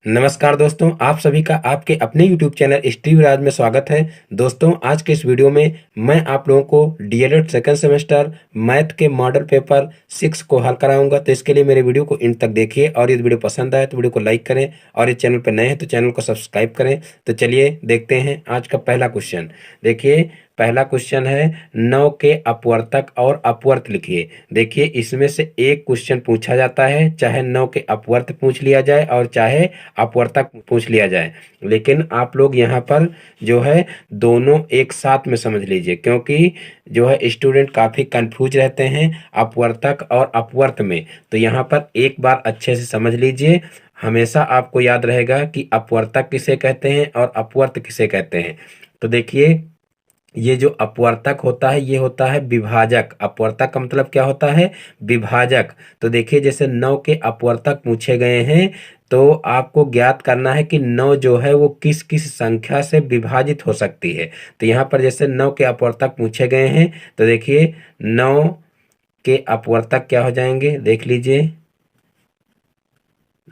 नमस्कार दोस्तों, आप सभी का आपके अपने YouTube चैनल स्टीव राज में स्वागत है। दोस्तों, आज के इस वीडियो में मैं आप लोगों को डीएलएड सेकंड सेमेस्टर मैथ के मॉडल पेपर 6 को हल कराऊंगा। तो इसके लिए मेरे वीडियो को इन तक देखिए और यदि वीडियो पसंद आए तो वीडियो को लाइक करें और इस चैनल पर नए हैं तो चैनल को सब्सक्राइब करें। तो चलिए देखते हैं आज का पहला क्वेश्चन। देखिए, पहला क्वेश्चन है 9 के अपवर्तक और अपवर्त लिखिए। देखिए, इसमें से एक क्वेश्चन पूछा जाता है, चाहे 9 के अपवर्त पूछ लिया जाए और चाहे अपवर्तक पूछ लिया जाए, लेकिन आप लोग यहाँ पर जो है दोनों एक साथ में समझ लीजिए, क्योंकि जो है स्टूडेंट काफ़ी कंफ्यूज रहते हैं अपवर्तक और अपवर्त में। तो यहाँ पर एक बार अच्छे से समझ लीजिए, हमेशा आपको याद रहेगा कि अपवर्तक किसे कहते हैं और अपवर्त किसे कहते हैं। तो देखिए, ये जो अपवर्तक होता है ये होता है विभाजक। अपवर्तक का मतलब क्या होता है? विभाजक। तो देखिए, जैसे 9 के अपवर्तक पूछे गए हैं तो आपको ज्ञात करना है कि 9 जो है वो किस किस संख्या से विभाजित हो सकती है। तो यहाँ पर जैसे 9 के अपवर्तक पूछे गए हैं तो देखिए 9 के अपवर्तक क्या हो जाएंगे, देख लीजिए।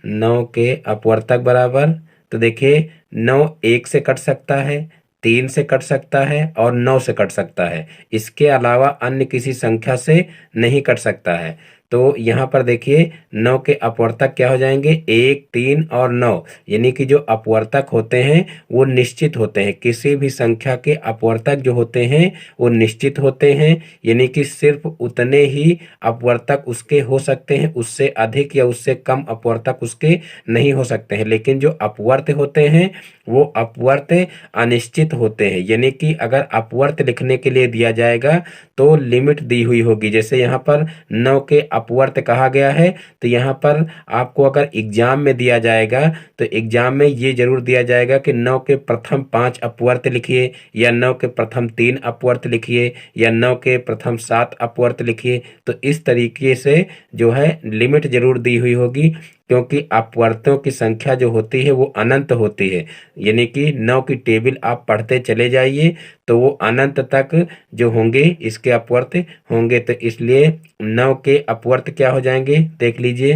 9 के अपवर्तक बराबर, तो देखिए 9 1 से कट सकता है, 3 से कट सकता है और 9 से कट सकता है। इसके अलावा अन्य किसी संख्या से नहीं कट सकता है। तो यहाँ पर देखिए 9 के अपवर्तक क्या हो जाएंगे, 1, 3 और 9। यानी कि जो अपवर्तक होते हैं वो निश्चित होते हैं। किसी भी संख्या के अपवर्तक जो होते हैं वो निश्चित होते हैं, यानी कि सिर्फ उतने ही अपवर्तक उसके हो सकते हैं, उससे अधिक या उससे कम अपवर्तक उसके नहीं हो सकते हैं। लेकिन जो अपवर्त होते हैं वो अपवर्त अनिश्चित होते हैं, यानी कि अगर अपवर्त लिखने के लिए दिया जाएगा तो लिमिट दी हुई होगी। जैसे यहाँ पर 9 के अपवर्त कहा गया है, तो यहाँ पर आपको अगर एग्जाम में दिया जाएगा तो एग्जाम में ये जरूर दिया जाएगा कि 9 के प्रथम 5 अपवर्त लिखिए, या 9 के प्रथम 3 अपवर्त लिखिए, या 9 के प्रथम 7 अपवर्त लिखिए। तो इस तरीके से जो है लिमिट जरूर दी हुई होगी, क्योंकि अपवर्तों की संख्या जो होती है वो अनंत होती है। यानी कि 9 की टेबल आप पढ़ते चले जाइए तो वो अनंत तक जो होंगे इसके अपवर्त होंगे। तो इसलिए 9 के अपवर्त क्या हो जाएंगे, देख लीजिए।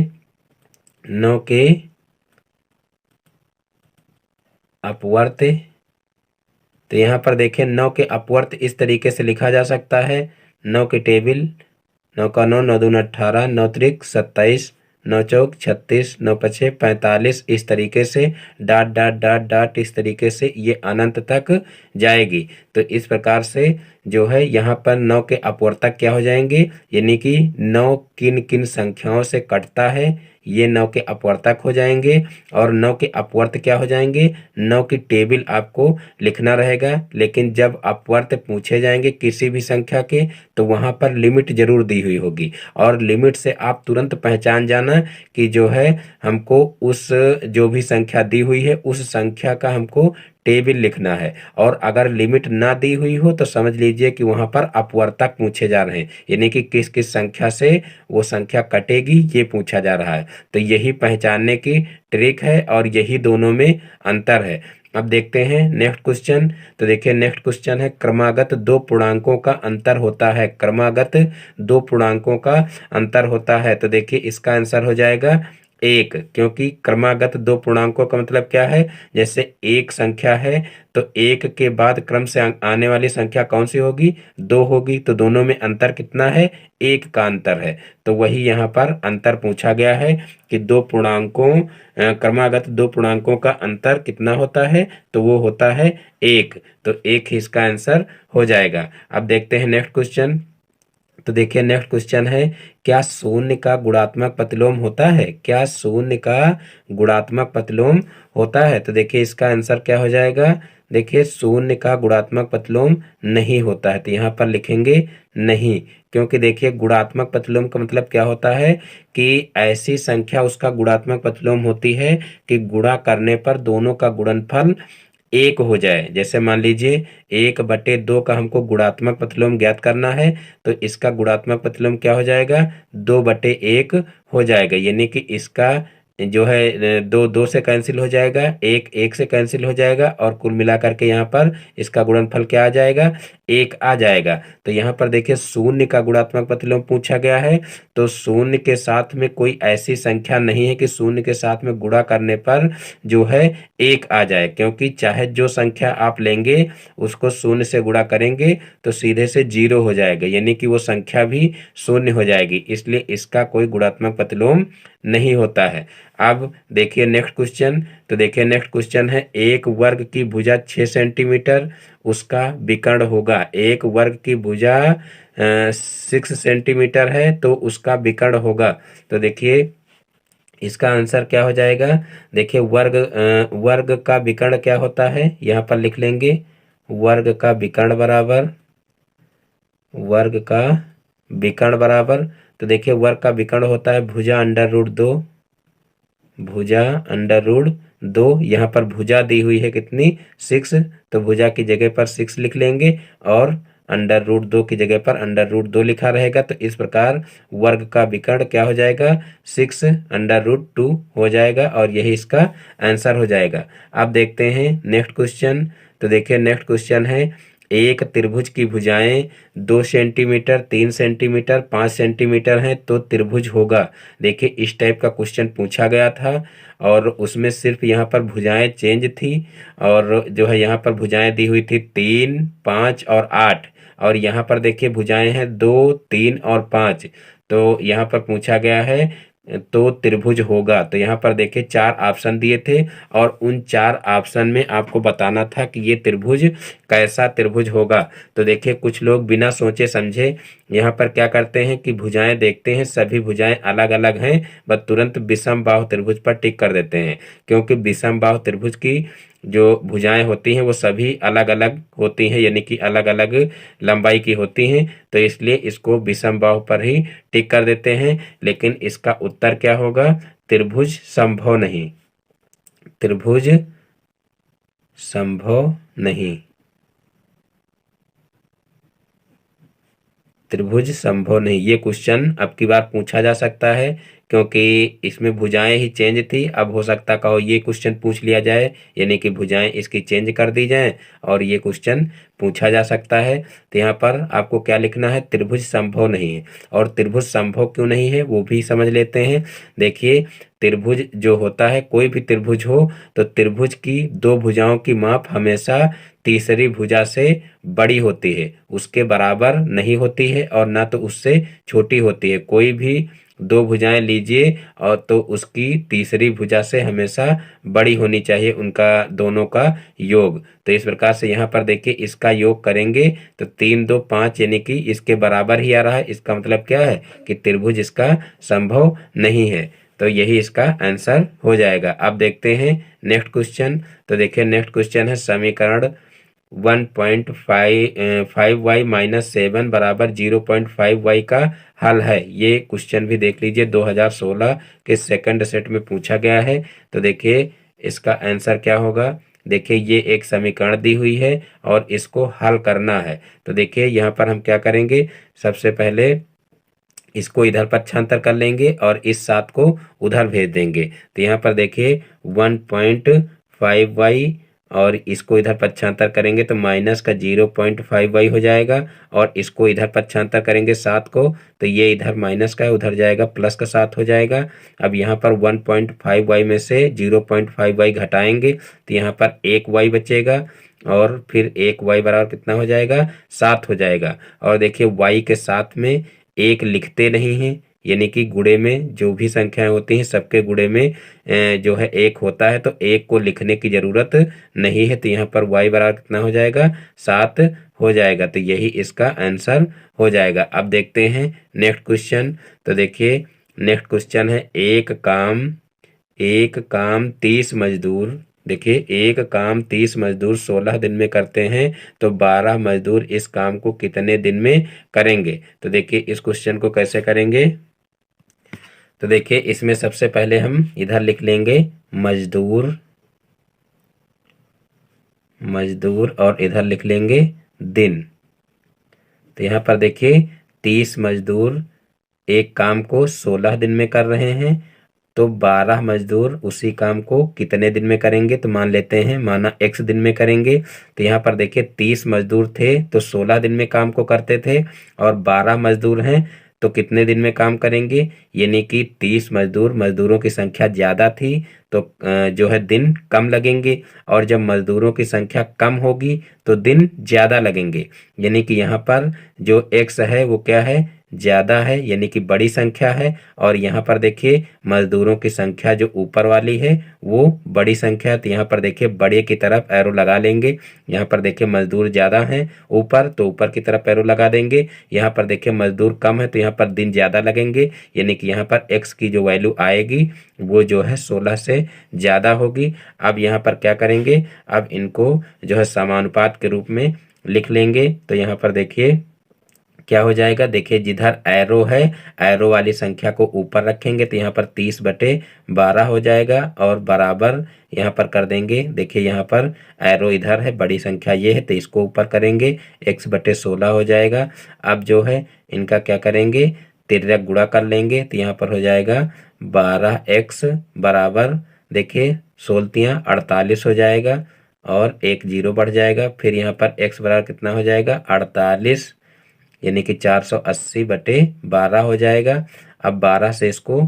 9 के अपवर्त, तो यहाँ पर देखिए 9 के अपवर्त इस तरीके से लिखा जा सकता है। 9 की टेबल, 9 का 9, 9 दूनी 18, 9 त्रिक 27, 9 चौक 36, 9 पछे 45। इस तरीके से डाट डाट डाट डाट इस तरीके से ये अनंत तक जाएगी। तो इस प्रकार से जो है यहाँ पर 9 के अपवर्तक क्या हो जाएंगे, यानी कि 9 किन किन संख्याओं से कटता है ये 9 के अपवर्तक हो जाएंगे। और 9 के अपवर्त क्या हो जाएंगे, 9 की टेबल आपको लिखना रहेगा। लेकिन जब अपवर्त पूछे जाएंगे किसी भी संख्या के तो वहां पर लिमिट जरूर दी हुई होगी, और लिमिट से आप तुरंत पहचान जाना कि जो है हमको उस जो भी संख्या दी हुई है उस संख्या का हमको टेबल लिखना है। और अगर लिमिट ना दी हुई हो तो समझ लीजिए कि वहां पर अपवर्तक पूछे जा रहे हैं, यानी कि किस किस संख्या से वो संख्या कटेगी ये पूछा जा रहा है। तो यही पहचानने की ट्रिक है और यही दोनों में अंतर है। अब देखते हैं नेक्स्ट क्वेश्चन। तो देखिए नेक्स्ट क्वेश्चन है, क्रमागत दो पूर्णांकों का अंतर होता है। क्रमागत दो पूर्णांकों का अंतर होता है, तो देखिए इसका आंसर हो जाएगा 1, क्योंकि क्रमागत दो पूर्णांकों का मतलब क्या है, जैसे एक संख्या है तो 1 के बाद क्रम से आने वाली संख्या कौन सी होगी, 2 होगी। तो दोनों में अंतर कितना है, 1 का अंतर है। तो वही यहाँ पर अंतर पूछा गया है कि दो पूर्णांकों क्रमागत दो पूर्णांकों का अंतर कितना होता है, तो वो होता है 1। तो 1 ही इसका आंसर हो जाएगा। अब देखते हैं नेक्स्ट क्वेश्चन। तो देखिए नेक्स्ट क्वेश्चन है, क्या शून्य का गुणात्मक प्रतिलोम होता है? क्या शून्य का गुणात्मक प्रतिलोम होता है? तो देखिए इसका आंसर क्या हो जाएगा, देखिए शून्य का गुणात्मक प्रतिलोम नहीं होता है। तो यहाँ पर लिखेंगे नहीं, क्योंकि देखिए गुणात्मक प्रतिलोम का मतलब क्या होता है कि ऐसी संख्या उसका गुणात्मक प्रतिलोम होती है कि गुणा करने पर दोनों का गुणनफल 1 हो जाए। जैसे मान लीजिए 1/2 का हमको गुणात्मक प्रतिलोम ज्ञात करना है, तो इसका गुणात्मक प्रतिलोम क्या हो जाएगा, 2/1 हो जाएगा। यानी कि इसका जो है दो दो से कैंसिल हो जाएगा, एक एक से कैंसिल हो जाएगा, और कुल मिलाकर के यहाँ पर इसका गुणनफल क्या आ जाएगा, एक आ जाएगा। तो यहाँ पर देखिए शून्य का गुणात्मक प्रतिलोम पूछा गया है, तो शून्य के साथ में कोई ऐसी संख्या नहीं है कि शून्य के साथ में गुणा करने पर जो है एक आ जाए, क्योंकि चाहे जो संख्या आप लेंगे उसको शून्य से गुणा करेंगे तो सीधे से जीरो हो जाएगा, यानी कि वो संख्या भी शून्य हो जाएगी, इसलिए इसका कोई गुणात्मक प्रतिलोम नहीं होता है। अब देखिए नेक्स्ट क्वेश्चन, तो देखिए नेक्स्ट क्वेश्चन है एक वर्ग की भुजा 6 सेंटीमीटर, उसका विकर्ण होगा। एक वर्ग की भुजा 6 सेंटीमीटर है तो उसका विकर्ण होगा। तो देखिए इसका आंसर क्या हो जाएगा, देखिए वर्ग का विकर्ण क्या होता है, यहाँ पर लिख लेंगे वर्ग का विकर्ण बराबर, वर्ग का विकर्ण बराबर, तो देखिए वर्ग का विकर्ण होता है भुजा √2, भुजा √2। यहाँ पर भुजा दी हुई है कितनी, 6, तो भुजा की जगह पर 6 लिख लेंगे और √2 की जगह पर √2 लिखा रहेगा। तो इस प्रकार वर्ग का विकर्ण क्या हो जाएगा, 6 √2 हो जाएगा, और यही इसका आंसर हो जाएगा। अब देखते हैं नेक्स्ट क्वेश्चन, तो देखिए नेक्स्ट क्वेश्चन है एक त्रिभुज की भुजाएं 2 सेंटीमीटर, 3 सेंटीमीटर, 5 सेंटीमीटर हैं तो त्रिभुज होगा। देखिए इस टाइप का क्वेश्चन पूछा गया था, और उसमें सिर्फ यहाँ पर भुजाएं चेंज थी, और जो है यहाँ पर भुजाएं दी हुई थी 3, 5 और 8, और यहाँ पर देखिए भुजाएं हैं 2, 3 और 5। तो यहाँ पर पूछा गया है तो त्रिभुज होगा। तो यहाँ पर देखिए 4 ऑप्शन दिए थे, और उन 4 ऑप्शन में आपको बताना था कि ये त्रिभुज कैसा त्रिभुज होगा। तो देखिए कुछ लोग बिना सोचे समझे यहाँ पर क्या करते हैं कि भुजाएं देखते हैं, सभी भुजाएं अलग अलग हैं, बस तुरंत विषम बाहु त्रिभुज पर टिक कर देते हैं, क्योंकि विषम बाहु त्रिभुज की जो भुजाएं होती हैं वो सभी अलग अलग होती हैं, यानी कि अलग अलग लंबाई की होती हैं, तो इसलिए इसको विषम बाहु पर ही टिक कर देते हैं। लेकिन इसका उत्तर क्या होगा, त्रिभुज संभव नहीं, त्रिभुज संभव नहीं, त्रिभुज संभव नहीं। ये क्वेश्चन अब की बार पूछा जा सकता है, क्योंकि इसमें भुजाएं ही चेंज थी। अब हो सकता कहो ये क्वेश्चन पूछ लिया जाए, यानी कि भुजाएं इसकी चेंज कर दी जाएं, और ये क्वेश्चन पूछा जा सकता है। तो यहाँ पर आपको क्या लिखना है, त्रिभुज संभव नहीं है। और त्रिभुज संभव क्यों नहीं है वो भी समझ लेते हैं। देखिए त्रिभुज जो होता है, कोई भी त्रिभुज हो तो त्रिभुज की दो भुजाओं की माप हमेशा तीसरी भुजा से बड़ी होती है, उसके बराबर नहीं होती है, और ना तो उससे छोटी होती है। कोई भी दो भुजाएं लीजिए और तो उसकी तीसरी भुजा से हमेशा बड़ी होनी चाहिए उनका दोनों का योग। तो इस प्रकार से यहाँ पर देखिए इसका योग करेंगे तो 3, 2, 5 यानी कि इसके बराबर ही आ रहा है। इसका मतलब क्या है कि त्रिभुज इसका संभव नहीं है। तो यही इसका आंसर हो जाएगा। अब देखते हैं नेक्स्ट क्वेश्चन। तो देखिए नेक्स्ट क्वेश्चन है समीकरण 1.5y-7 बराबर 0.5y का हल है। ये क्वेश्चन भी देख लीजिए 2016 के सेकंड सेट में पूछा गया है। तो देखिए इसका आंसर क्या होगा। देखिए ये एक समीकरण दी हुई है और इसको हल करना है। तो देखिए यहाँ पर हम क्या करेंगे, सबसे पहले इसको इधर पक्षांतर कर लेंगे और इस 7 को उधर भेज देंगे। तो यहाँ पर देखिए 1.5y और इसको इधर पक्षांतर करेंगे तो माइनस का 0.5y हो जाएगा, और इसको इधर पक्षांतर करेंगे 7 को तो ये इधर माइनस का है उधर जाएगा प्लस का 7 हो जाएगा। अब यहाँ पर 1.5y में से 0.5y घटाएंगे तो यहाँ पर 1y बचेगा, और फिर 1y बराबर कितना हो जाएगा, 7 हो जाएगा। और देखिए y के साथ में एक लिखते नहीं हैं, यानी कि गुणे में जो भी संख्याएं होती हैं सबके गुणे में जो है एक होता है, तो एक को लिखने की जरूरत नहीं है। तो यहाँ पर y बराबर कितना हो जाएगा, 7 हो जाएगा। तो यही इसका आंसर हो जाएगा। अब देखते हैं नेक्स्ट क्वेश्चन। तो देखिए नेक्स्ट क्वेश्चन है एक काम 30 मजदूर, देखिए एक काम 30 मजदूर 16 दिन में करते हैं तो 12 मजदूर इस काम को कितने दिन में करेंगे। तो देखिए इस क्वेश्चन को कैसे करेंगे। तो देखिए इसमें सबसे पहले हम इधर लिख लेंगे मजदूर, और इधर लिख लेंगे दिन। तो यहाँ पर देखिए 30 मजदूर एक काम को 16 दिन में कर रहे हैं, तो 12 मजदूर उसी काम को कितने दिन में करेंगे? तो मान लेते हैं माना x दिन में करेंगे। तो यहाँ पर देखिए 30 मजदूर थे तो 16 दिन में काम को करते थे, और 12 मजदूर हैं तो कितने दिन में काम करेंगे? यानी कि 30 मजदूरों की संख्या ज़्यादा थी तो जो है दिन कम लगेंगे, और जब मजदूरों की संख्या कम होगी तो दिन ज़्यादा लगेंगे। यानी कि यहाँ पर जो x है वो क्या है? ज़्यादा है, यानी कि बड़ी संख्या है। और यहाँ पर देखिए मजदूरों की संख्या जो ऊपर वाली है वो बड़ी संख्या है, तो यहाँ पर देखिए बड़े की तरफ एरो लगा लेंगे। यहाँ पर देखिए मजदूर ज़्यादा हैं ऊपर तो ऊपर की तरफ एरो लगा देंगे। यहाँ पर देखिए मजदूर कम है तो यहाँ पर दिन ज़्यादा लगेंगे, यानी कि यहाँ पर x की जो वैल्यू आएगी वो जो है 16 से ज़्यादा होगी। अब यहाँ पर क्या करेंगे? अब इनको जो है समानुपात के रूप में लिख लेंगे। तो यहाँ पर देखिए क्या हो जाएगा? देखिए जिधर एरो है एरो वाली संख्या को ऊपर रखेंगे तो यहाँ पर 30/12 हो जाएगा, और बराबर यहाँ पर कर देंगे। देखिए यहाँ पर एरो इधर है, बड़ी संख्या ये है तो इसको ऊपर करेंगे, x/16 हो जाएगा। अब जो है इनका क्या करेंगे? तिर्यक गुणा कर लेंगे तो यहाँ पर हो जाएगा 12x बराबर देखिए 16 48 हो जाएगा, और एक जीरो बढ़ जाएगा। फिर यहाँ पर x बराबर कितना हो जाएगा? 48, यानी कि 480/12 हो जाएगा। अब 12 से इसको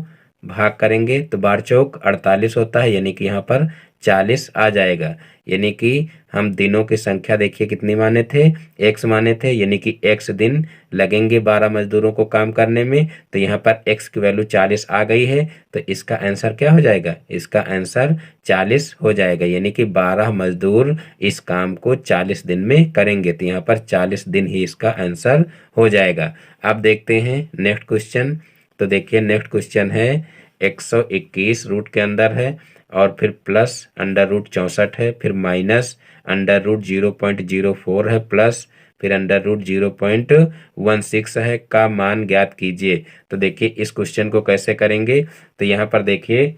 भाग करेंगे तो 12×4 = 48 होता है, यानी कि यहाँ पर 40 आ जाएगा। यानी कि हम दिनों की संख्या देखिए कितनी माने थे? x माने थे, यानी कि x दिन लगेंगे 12 मजदूरों को काम करने में। तो यहाँ पर x की वैल्यू 40 आ गई है, तो इसका आंसर क्या हो जाएगा? इसका आंसर 40 हो जाएगा, यानी कि 12 मजदूर इस काम को 40 दिन में करेंगे। तो यहाँ पर 40 दिन ही इसका आंसर हो जाएगा। अब देखते हैं नेक्स्ट क्वेश्चन। तो देखिए नेक्स्ट क्वेश्चन है 121 रूट के अंदर है, और फिर प्लस √64 है, फिर माइनस √0.04 है, प्लस फिर √0.16 है का मान ज्ञात कीजिए। तो देखिए इस क्वेश्चन को कैसे करेंगे? तो यहाँ पर देखिए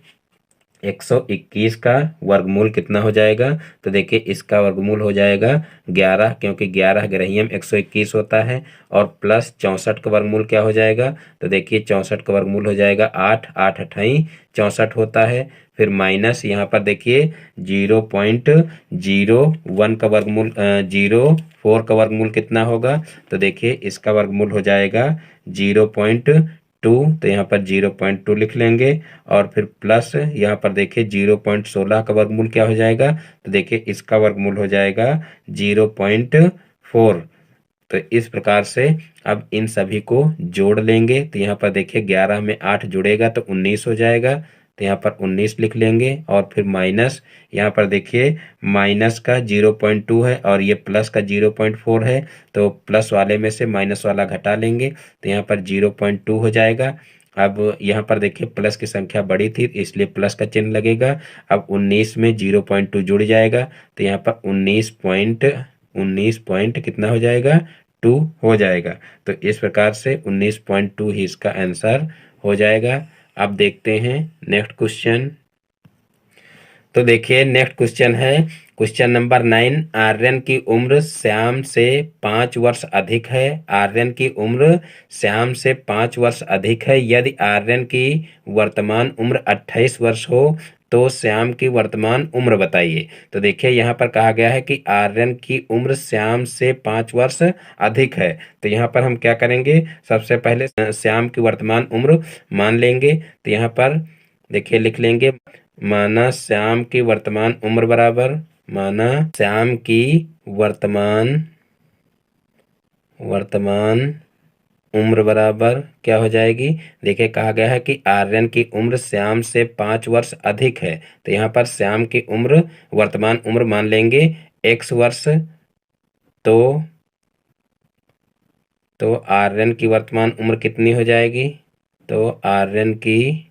121 का वर्गमूल कितना हो जाएगा? तो देखिए इसका वर्गमूल हो जाएगा 11, क्योंकि 11 ग्रहियम 121 होता है, और प्लस 64 का वर्गमूल क्या हो जाएगा? तो देखिए 64 का वर्गमूल हो जाएगा 8, 8 अठाई 64 होता है। फिर माइनस यहाँ पर देखिए 0.01 का वर्गमूल 0.4 का वर्गमूल कितना होगा? तो देखिए इसका वर्गमूल हो जाएगा 0.2, तो यहाँ पर 0.2 लिख लेंगे। और फिर प्लस यहाँ पर देखिए 0.16 का वर्गमूल क्या हो जाएगा? तो देखिए इसका वर्गमूल हो जाएगा 0.4। तो इस प्रकार से अब इन सभी को जोड़ लेंगे। तो यहाँ पर देखिए 11 में 8 जुड़ेगा तो 19 हो जाएगा, तो यहाँ पर 19 लिख लेंगे। और फिर माइनस यहाँ पर देखिए माइनस का 0.2 है और ये प्लस का 0.4 है, तो प्लस वाले में से माइनस वाला घटा लेंगे तो यहाँ पर 0.2 हो जाएगा। अब यहाँ पर देखिए प्लस की संख्या बड़ी थी इसलिए प्लस का चिन्ह लगेगा। अब 19 में 0.2 जुड़ जाएगा तो यहाँ पर 19 पॉइंट कितना हो जाएगा? 2 हो जाएगा। तो इस प्रकार से 19.2 ही इसका आंसर हो जाएगा। अब देखते हैं नेक्स्ट क्वेश्चन। तो देखिए नेक्स्ट क्वेश्चन है क्वेश्चन नंबर 9। आर्यन की उम्र श्याम से 5 वर्ष अधिक है। आर्यन की उम्र श्याम से 5 वर्ष अधिक है। यदि आर्यन की वर्तमान उम्र 28 वर्ष हो तो श्याम की वर्तमान उम्र बताइए। तो देखिए यहाँ पर कहा गया है कि आर्यन की उम्र श्याम से 5 वर्ष अधिक है। तो यहाँ पर हम क्या करेंगे? सबसे पहले श्याम की वर्तमान उम्र मान लेंगे। तो यहाँ पर देखिए लिख लेंगे माना श्याम की वर्तमान उम्र बराबर माना श्याम की वर्तमान उम्र बराबर क्या हो जाएगी? देखिए कहा गया है कि आर्यन की उम्र श्याम से 5 वर्ष अधिक है। तो यहाँ पर श्याम की उम्र वर्तमान उम्र मान लेंगे x वर्ष। तो आर्यन की वर्तमान उम्र कितनी हो जाएगी? तो आर्यन की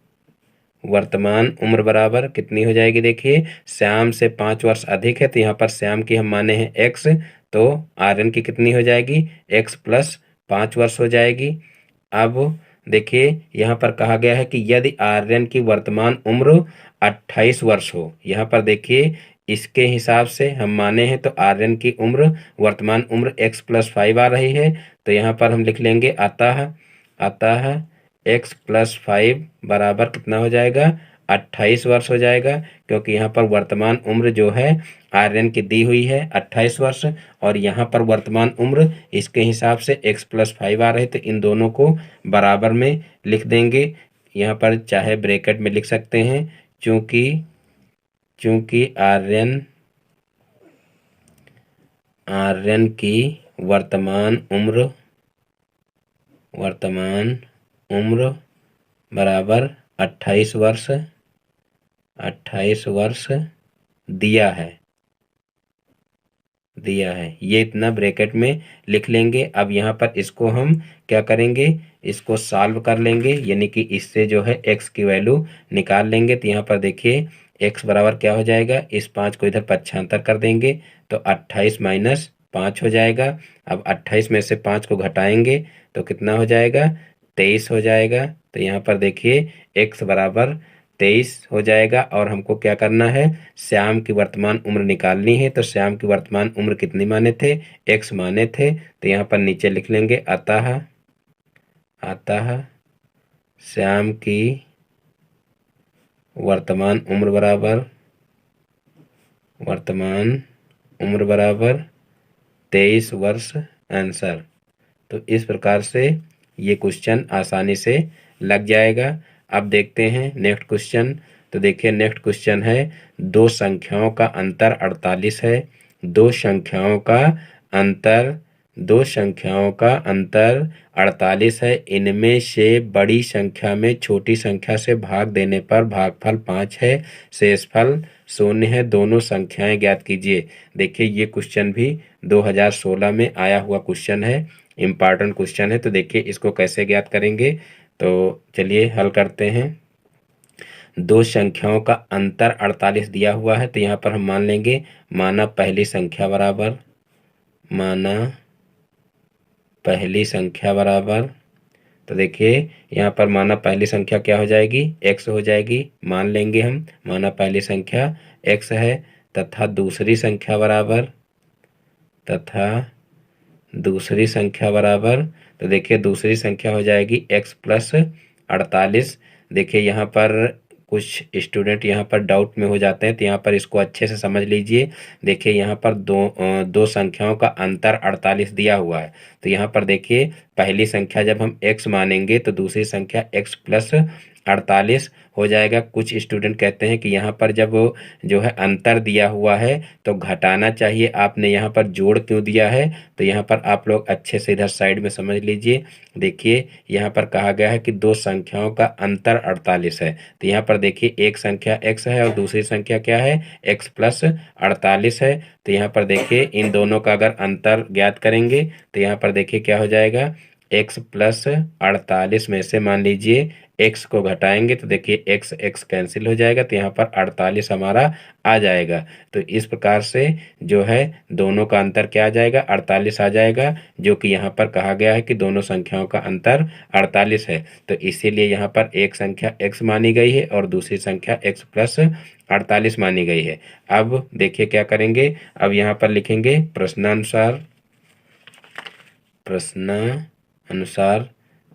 वर्तमान उम्र बराबर कितनी हो जाएगी? देखिए श्याम से 5 वर्ष अधिक है तो यहाँ पर श्याम की हम माने हैं x, तो आर्यन की कितनी हो जाएगी? x + 5 वर्ष हो जाएगी। अब देखिए यहाँ पर कहा गया है कि यदि आर्यन की वर्तमान उम्र 28 वर्ष हो, यहाँ पर देखिए इसके हिसाब से हम माने हैं तो आर्यन की उम्र वर्तमान उम्र x + 5 आ रही है। तो यहाँ पर हम लिख लेंगे अतः x प्लस 5 बराबर कितना हो जाएगा, 28 वर्ष हो जाएगा, क्योंकि यहाँ पर वर्तमान उम्र जो है आर्यन की दी हुई है 28 वर्ष, और यहाँ पर वर्तमान उम्र इसके हिसाब से x प्लस 5 आ रहे, तो इन दोनों को बराबर में लिख देंगे। यहाँ पर चाहे ब्रैकेट में लिख सकते हैं, चूंकि आर्यन की वर्तमान उम्र बराबर 28 वर्ष दिया है, ये इतना ब्रैकेट में लिख लेंगे। अब यहाँ पर इसको हम क्या करेंगे, इसको सॉल्व कर लेंगे, यानी कि इससे जो है x की वैल्यू निकाल लेंगे। तो यहाँ पर देखिए x बराबर क्या हो जाएगा, इस 5 को इधर पक्षांतर कर देंगे तो 28 माइनस 5 हो जाएगा। अब 28 में से 5 को घटाएंगे तो कितना हो जाएगा, 23 हो जाएगा। तो यहाँ पर देखिए x बराबर 23 हो जाएगा, और हमको क्या करना है, श्याम की वर्तमान उम्र निकालनी है। तो श्याम की वर्तमान उम्र कितनी माने थे, x माने थे। तो यहाँ पर नीचे लिख लेंगे अतः श्याम की वर्तमान उम्र बराबर 23 वर्ष आंसर। तो इस प्रकार से ये क्वेश्चन आसानी से लग जाएगा। अब देखते हैं नेक्स्ट क्वेश्चन। तो देखिए नेक्स्ट क्वेश्चन है, दो संख्याओं का अंतर 48 है। दो संख्याओं का अंतर 48 है। इनमें से बड़ी संख्या में छोटी संख्या से भाग देने पर भागफल 5 है, शेषफल 0 है। दोनों संख्याएं ज्ञात कीजिए। देखिए ये क्वेश्चन भी 2016 में आया हुआ क्वेश्चन है, इम्पॉर्टेंट क्वेश्चन है। तो देखिए इसको कैसे ज्ञात करेंगे, तो चलिए हल करते हैं। दो संख्याओं का अंतर 48 दिया हुआ है, तो यहाँ पर हम मान लेंगे माना पहली संख्या बराबर, तो देखिए यहाँ पर माना पहली संख्या क्या हो जाएगी, x हो जाएगी। मान लेंगे हम माना पहली संख्या x है, तथा दूसरी संख्या बराबर, तो देखिए दूसरी संख्या हो जाएगी x प्लस 48। देखिए यहाँ पर कुछ स्टूडेंट यहाँ पर डाउट में हो जाते हैं, तो यहाँ पर इसको अच्छे से समझ लीजिए। देखिए यहाँ पर दो संख्याओं का अंतर 48 दिया हुआ है। तो यहाँ पर देखिए पहली संख्या जब हम x मानेंगे तो दूसरी संख्या x प्लस 48 हो जाएगा। कुछ स्टूडेंट कहते हैं कि यहाँ पर जब जो है अंतर दिया हुआ है तो घटाना चाहिए, आपने यहाँ पर जोड़ क्यों दिया है। तो यहाँ पर आप लोग अच्छे से इधर साइड में समझ लीजिए। देखिए यहाँ पर कहा गया है कि दो संख्याओं का अंतर 48 है। तो यहाँ पर देखिए एक संख्या x है और दूसरी संख्या क्या है, x प्लस 48 है। तो यहाँ पर देखिए इन दोनों का अगर अंतर ज्ञात करेंगे तो यहाँ पर देखिए क्या हो जाएगा, x प्लस 48 में से मान लीजिए x को घटाएंगे तो देखिए x कैंसिल हो जाएगा, तो यहाँ पर 48 हमारा आ जाएगा। तो इस प्रकार से जो है दोनों का अंतर क्या आ जाएगा, 48 आ जाएगा, जो कि यहाँ पर कहा गया है कि दोनों संख्याओं का अंतर 48 है। तो इसीलिए यहाँ पर एक संख्या x मानी गई है और दूसरी संख्या x प्लस 48 मानी गई है। अब देखिए क्या करेंगे, अब यहाँ पर लिखेंगे प्रश्नानुसार।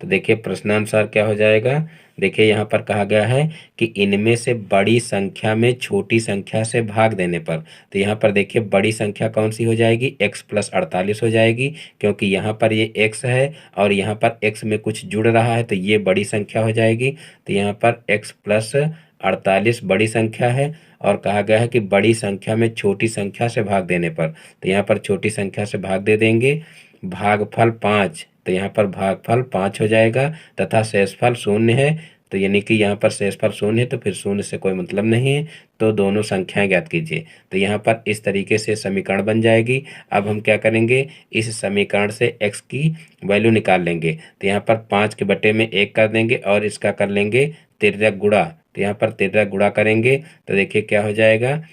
तो देखिए प्रश्नानुसार क्या हो जाएगा, देखिए यहाँ पर कहा गया है कि इनमें से बड़ी संख्या में छोटी संख्या से भाग देने पर, तो यहाँ पर देखिए बड़ी संख्या कौन सी हो जाएगी, x प्लस 48 हो जाएगी, क्योंकि यहाँ पर ये x है और यहाँ पर x में कुछ जुड़ रहा है तो ये बड़ी संख्या हो जाएगी। तो यहाँ पर x प्लस 48 बड़ी संख्या है, और कहा गया है कि बड़ी संख्या में छोटी संख्या से भाग देने पर, तो यहाँ पर छोटी संख्या से भाग दे देंगे, भागफल 5, तो यहाँ पर भागफल 5 हो जाएगा, तथा शेषफल 0 है। तो यानी कि यहाँ पर शेषफल 0 है तो फिर 0 से कोई मतलब नहीं है, तो दोनों संख्याएं ज्ञात कीजिए। तो यहाँ पर इस तरीके से समीकरण बन जाएगी। अब हम क्या करेंगे, इस समीकरण से x की वैल्यू निकाल लेंगे। तो यहाँ पर 5 के बटे में 1 कर देंगे और इसका कर लेंगे तिर्यक गुणा। तो यहाँ पर तिर्यक गुणा करेंगे तो देखिए क्या हो जाएगा,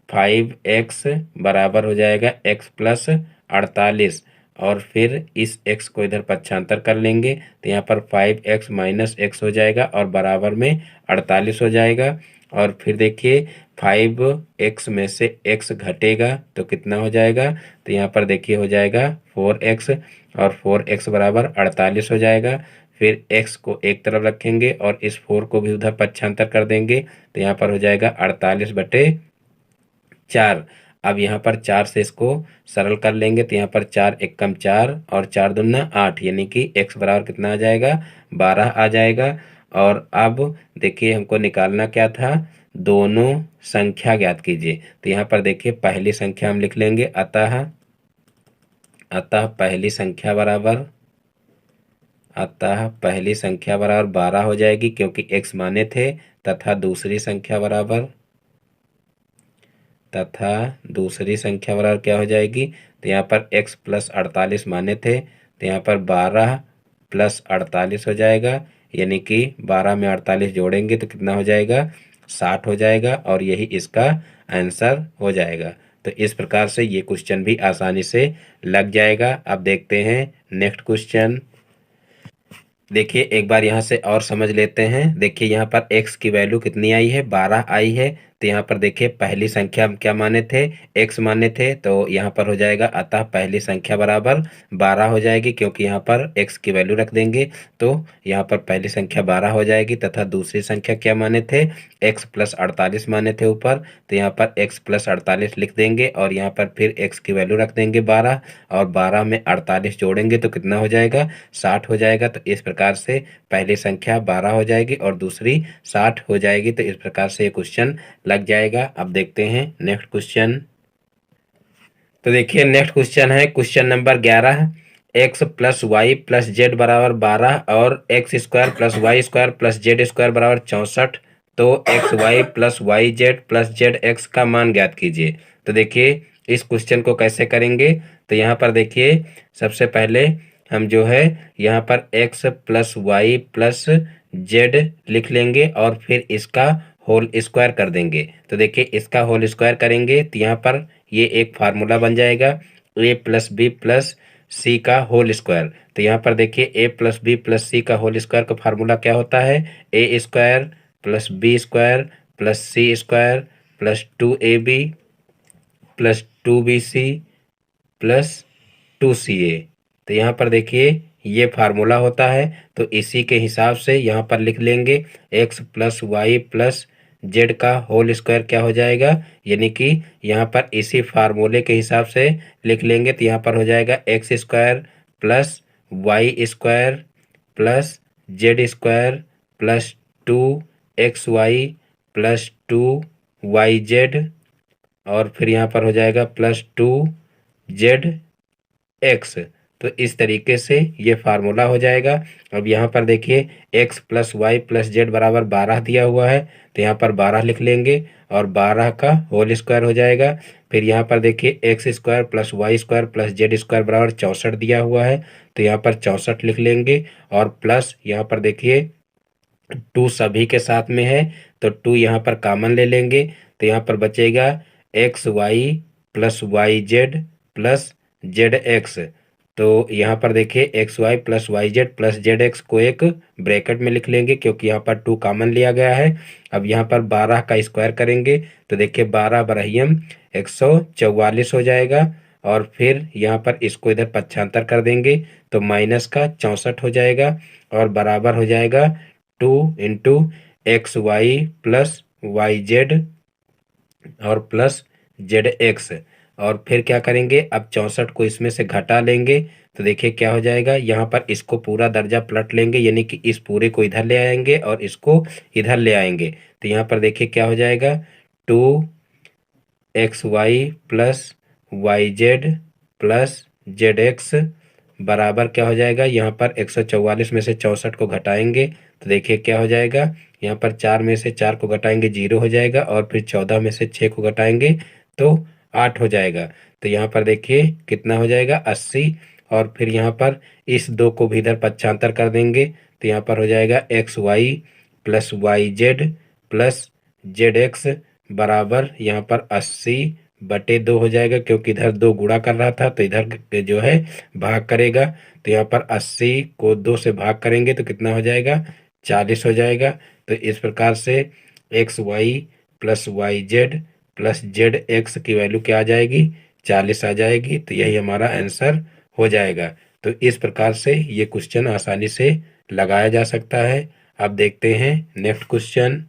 5x बराबर हो जाएगा x प्लस 48, और फिर इस x को इधर पक्षांतर कर लेंगे तो यहाँ पर 5x माइनस x हो जाएगा और बराबर में 48 हो जाएगा। और फिर देखिए 5x में से x घटेगा तो कितना हो जाएगा, तो यहाँ पर देखिए हो जाएगा 4x, और 4x बराबर 48 हो जाएगा। फिर x को एक तरफ रखेंगे और इस 4 को भी उधर पक्षांतर कर देंगे, तो यहाँ पर हो जाएगा 48/4। अब यहाँ पर 4 से इसको सरल कर लेंगे, तो यहाँ पर 4 एकम 4 और 4 दूना 8, यानी कि x बराबर कितना आ जाएगा, 12 आ जाएगा। और अब देखिए हमको निकालना क्या था, दोनों संख्या ज्ञात कीजिए। तो यहाँ पर देखिए पहली संख्या हम लिख लेंगे, अतः पहली संख्या बराबर 12 हो जाएगी, क्योंकि x माने थे, तथा दूसरी संख्या बराबर क्या हो जाएगी, तो यहाँ पर x प्लस 48 माने थे, तो यहाँ पर 12 प्लस 48 हो जाएगा, यानी कि 12 में 48 जोड़ेंगे तो कितना हो जाएगा, 60 हो जाएगा, और यही इसका आंसर हो जाएगा। तो इस प्रकार से ये क्वेश्चन भी आसानी से लग जाएगा। अब देखते हैं नेक्स्ट क्वेश्चन। देखिए एक बार यहाँ से और समझ लेते हैं। देखिए यहाँ पर x की वैल्यू कितनी आई है, 12 आई है। तो यहाँ पर देखिए पहली संख्या हम क्या माने थे, x माने थे, तो यहाँ पर हो जाएगा अतः पहली संख्या बराबर 12 हो जाएगी, क्योंकि यहाँ पर x की वैल्यू रख देंगे, तो यहाँ पर पहली संख्या 12 हो जाएगी। तथा दूसरी संख्या क्या माने थे, x प्लस 48 माने थे ऊपर, तो यहाँ पर x प्लस 48 लिख देंगे, और यहाँ पर फिर x की वैल्यू रख देंगे 12, और 12 में 48 जोड़ेंगे तो कितना हो जाएगा, 60 हो जाएगा। तो इस प्रकार से पहली संख्या 12 हो जाएगी और दूसरी 60 हो जाएगी। तो इस प्रकार से ये क्वेश्चन लग जाएगा। अब देखते हैं नेक्स्ट क्वेश्चन। तो देखिए नेक्स्ट क्वेश्चन है question number 11। x plus Y plus Z बराबर 12 और X square plus Y square plus Z square बराबर 64। तो X Y plus Y Z plus Z X का मान ज्ञात कीजिए। तो देखिए इस क्वेश्चन को कैसे करेंगे, तो यहाँ पर देखिए सबसे पहले हम जो है यहाँ पर x plus Y plus Z लिख लेंगे और फिर इसका होल स्क्वायर कर देंगे। तो देखिए इसका होल स्क्वायर करेंगे तो यहाँ पर ये एक फार्मूला बन जाएगा, a plus B plus C का होल स्क्वायर। तो यहाँ पर देखिए a plus B plus C का होल स्क्वायर का फार्मूला क्या होता है, a square plus B square plus C square plus 2ab plus 2bc plus 2ca। तो यहाँ पर देखिए ये फार्मूला होता है, तो इसी के हिसाब से यहाँ पर लिख लेंगे x plus Y plus Z का होल स्क्वायर क्या हो जाएगा, यानी कि यहाँ पर इसी फार्मूले के हिसाब से लिख लेंगे। तो यहाँ पर हो जाएगा X square plus Y square plus Z square plus 2xy plus 2yz, और फिर यहाँ पर हो जाएगा प्लस 2zx। तो इस तरीके से ये फार्मूला हो जाएगा। अब यहाँ पर देखिए x plus Y plus Z बराबर 12 दिया हुआ है, तो यहाँ पर 12 लिख लेंगे और 12 का होल स्क्वायर हो जाएगा। फिर यहाँ पर देखिए X square plus Y square plus Z square बराबर 64 दिया हुआ है, तो यहाँ पर 64 लिख लेंगे, और प्लस यहाँ पर देखिए 2 सभी के साथ में है, तो 2 यहाँ पर कॉमन ले लेंगे, तो यहाँ पर बचेगा X Y plus Y Z plus Z X. तो यहाँ पर देखिए X Y plus Y Z plus Z X को एक ब्रैकेट में लिख लेंगे, क्योंकि यहाँ पर 2 कॉमन लिया गया है। अब यहाँ पर 12 का स्क्वायर करेंगे, तो देखिए 12 बरहियम 144 हो जाएगा, और फिर यहाँ पर इसको इधर पक्षांतर कर देंगे, तो माइनस का 64 हो जाएगा, और बराबर हो जाएगा 2 into X Y plus Y Z और प्लस जेड एक्स। और फिर क्या करेंगे, अब 64 को इसमें से घटा लेंगे, तो देखिए क्या हो जाएगा, यहाँ पर इसको पूरा दर्जा पलट लेंगे, यानी कि इस पूरे को इधर ले आएंगे और इसको इधर ले आएंगे। तो यहाँ पर देखिए क्या हो जाएगा, 2xy plus Y Z plus Z X बराबर क्या हो जाएगा, यहाँ पर 144 में से 64 को घटाएंगे, तो देखिए क्या हो जाएगा, यहाँ पर 4 में से 4 को घटाएंगे 0 हो जाएगा, और फिर 14 में से 6 को घटाएंगे तो 8 हो जाएगा। तो यहाँ पर देखिए कितना हो जाएगा, 80, और फिर यहाँ पर इस 2 को भी इधर पक्षांतर कर देंगे, तो यहाँ पर हो जाएगा X Y plus Y Z plus Z X बराबर यहाँ पर 80/2 हो जाएगा, क्योंकि इधर 2 गुणा कर रहा था तो इधर जो है भाग करेगा। तो यहाँ पर 80 को 2 से भाग करेंगे तो कितना हो जाएगा, 40 हो जाएगा। तो इस प्रकार से X Y plus Y Z plus Z X की वैल्यू क्या आ जाएगी, 40 आ जाएगी। तो यही हमारा आंसर हो जाएगा। तो इस प्रकार से ये क्वेश्चन आसानी से लगाया जा सकता है। अब देखते हैं नेक्स्ट क्वेश्चन।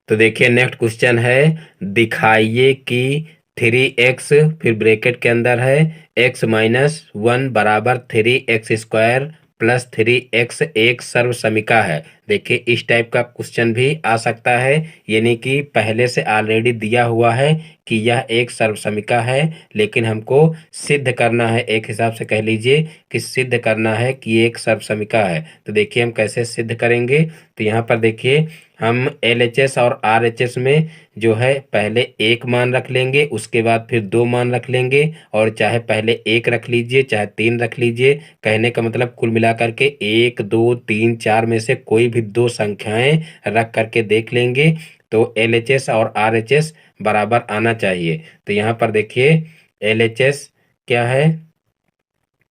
तो देखिए नेक्स्ट क्वेश्चन है, दिखाइए कि 3x फिर ब्रैकेट के अंदर है x-1 बराबर 3x² प्लस 3x एक सर्वसमीका है। देखिए इस टाइप का क्वेश्चन भी आ सकता है, यानी कि पहले से ऑलरेडी दिया हुआ है कि यह एक सर्वसमीका है, लेकिन हमको सिद्ध करना है, एक हिसाब से कह लीजिए कि सिद्ध करना है कि ये एक सर्वसमीका है। तो देखिए हम कैसे सिद्ध करेंगे। तो यहाँ पर देखिए हम LHS और RHS में जो है पहले एक मान रख लेंगे, उसके बाद फिर दो मान रख लेंगे, और चाहे पहले एक रख लीजिए चाहे तीन रख लीजिए। कहने का मतलब कुल मिलाकर के 1 2 3 4 में से कोई भी दो संख्याएं रख करके देख लेंगे तो LHS और RHS बराबर आना चाहिए। तो यहाँ पर देखिए LHS क्या है,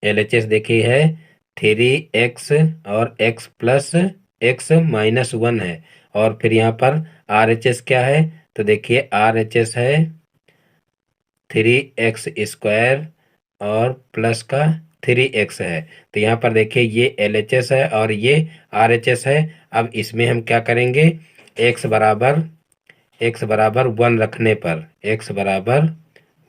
LHS देखिए है 3x और x प्लस x-1 है। और फिर यहाँ पर RHS क्या है, तो देखिए RHS है 3x² और प्लस का 3x है। तो यहाँ पर देखिए ये LHS है और ये RHS है। अब इसमें हम क्या करेंगे, x बराबर 1 रखने पर, x बराबर